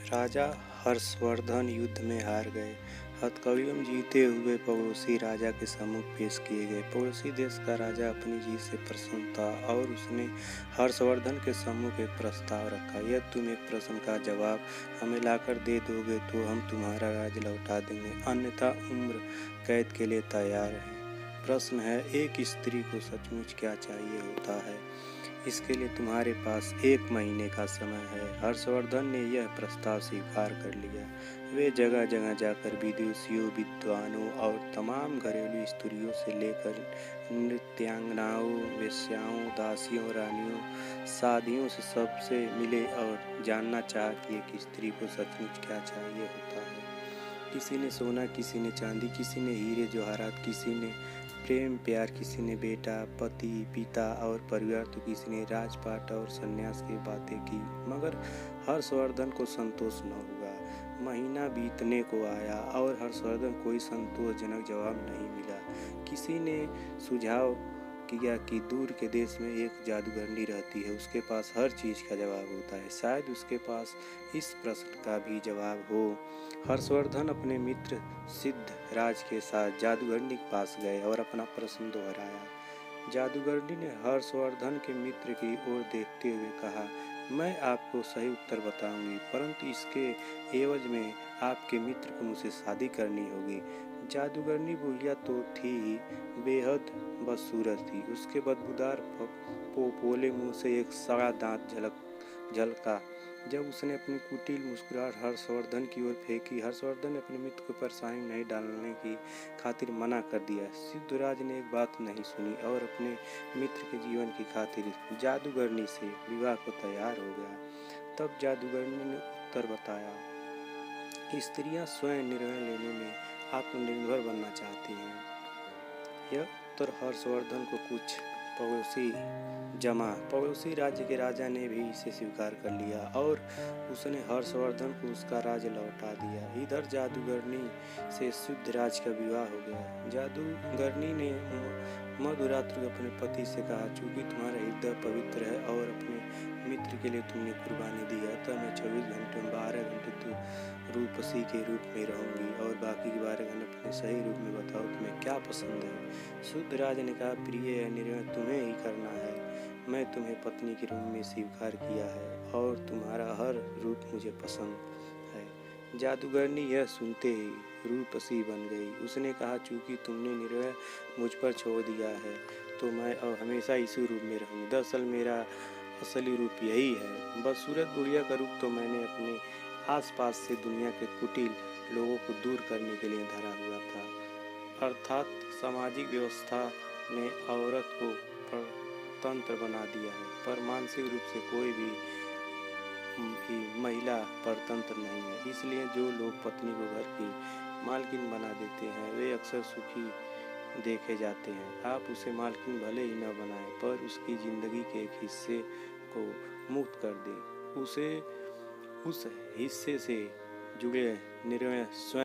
राजा हर्षवर्धन युद्ध में हार गए। हतकड़ियों जीते हुए पड़ोसी राजा के सम्मुख पेश किए गए। पड़ोसी देश का राजा अपनी जीत से प्रसन्न था और उसने हर्षवर्धन के सम्मुख एक प्रस्ताव रखा। यदि तुम एक प्रश्न का जवाब हमें लाकर दे दोगे तो हम तुम्हारा राज्य लौटा देंगे, अन्यथा उम्र कैद के लिए तैयार हैं। प्रश्न है, एक स्त्री को सचमुच क्या चाहिए होता है? इसके लिए तुम्हारे पास 1 महीने का समय है। हर्षवर्धन ने यह प्रस्ताव स्वीकार कर लिया। वे जगह जगह जाकर विदुषियों, विद्वानों और तमाम घरेलू स्त्रियों से लेकर नृत्यांगनाओं, वेश्याओं, दासियों, रानियों, साधियों से सबसे मिले और जानना चाहा कि एक स्त्री को सचमुच क्या चाहिए होता है। किसी ने सोना, किसी ने चांदी, किसी ने हीरे जवाहरात, किसी ने प्रेम प्यार, किसी ने बेटा, पति, पिता और परिवार, तो किसी ने राजपाट और सन्यास की बातें की। मगर हर्षवर्धन को संतोष न हुआ। महीना बीतने को आया और हर्षवर्धन कोई संतोषजनक जवाब नहीं मिला। किसी ने सुझाव किया कि दूर के देश में एक जादूगरनी रहती है, उसके पास हर चीज़ का जवाब होता है, शायद उसके पास इस प्रश्न का भी जवाब हो। हर्षवर्धन अपने मित्र सिद्धराज के साथ जादूगरनी के पास गए और अपना प्रश्न दोहराया। जादूगरनी ने हर्षवर्धन के मित्र की ओर देखते हुए कहा, मैं आपको सही उत्तर बताऊंगी, परंतु इसके एवज में आपके मित्र को मुझसे शादी करनी होगी। जादूगरनी बुढ़िया तो थी ही, बेहद बदसूरत थी। उसके बदबूदार पोले मुंह से एक सड़ा दांत झलका। जब उसने अपनी कुटिल मुस्कुराहट हर्षवर्धन की ओर फेंकी, हर्षवर्धन ने अपने मित्र को परेशानी नहीं डालने की खातिर मना कर दिया। सिद्धराज ने एक बात नहीं सुनी और अपने मित्र के जीवन की खातिर जादूगरनी से विवाह को तैयार हो गया। तब जादूगरनी ने उत्तर बताया, स्त्रियां स्वयं निर्णय लेने में आत्मनिर्भर बनना चाहती हैं। यह उत्तर हर्षवर्धन को कुछ पड़ोसी राज्य के राजा ने भी इसे स्वीकार कर लिया और उसने हर्षवर्धन को उसका राज्य लौटा दिया। इधर जादूगरनी से सिद्धराज का विवाह हो गया। जादूगरनी ने मध्यरात्रि को अपने पति से कहा, चूंकि तुम्हारा हृदय पवित्र है और अपने मित्र के लिए तुमने कुर्बानी दी है, अतः मैं 24 घंटे में 12 घंटे तो रूपसी के रूप में रहूंगी और बाकी के 12 घंटे अपने सही रूप में बताओ तुम्हें क्या पसंद है। सिद्धराज ने कहा, प्रिय, यह निर्णय तुम्हें ही करना है। मैं तुम्हें पत्नी के रूप में स्वीकार किया है और तुम्हारा हर रूप मुझे पसंद है। जादूगरनी यह सुनते ही रूपसी बन गई। उसने कहा, चूंकि तुमने निर्णय मुझ पर छोड़ दिया है तो मैं अब हमेशा इसी रूप में रहूँगी। दरअसल मेरा असली रूप यही है। बदसूरत बुढ़िया का रूप तो मैंने अपने आसपास से दुनिया के कुटिल लोगों को दूर करने के लिए धरा हुआ था। अर्थात सामाजिक व्यवस्था ने औरत को परतंत्र बना दिया है, पर मानसिक रूप से कोई भी महिला परतंत्र नहीं है। इसलिए जो लोग पत्नी को घर की मालकिन बना देते हैं वे अक्सर सुखी देखे जाते हैं। आप उसे मालकिन भले ही न बनाएं, पर उसकी जिंदगी के एक हिस्से को मुक्त कर दें। उसे उस हिस्से से जुड़े निर्णय स्वयं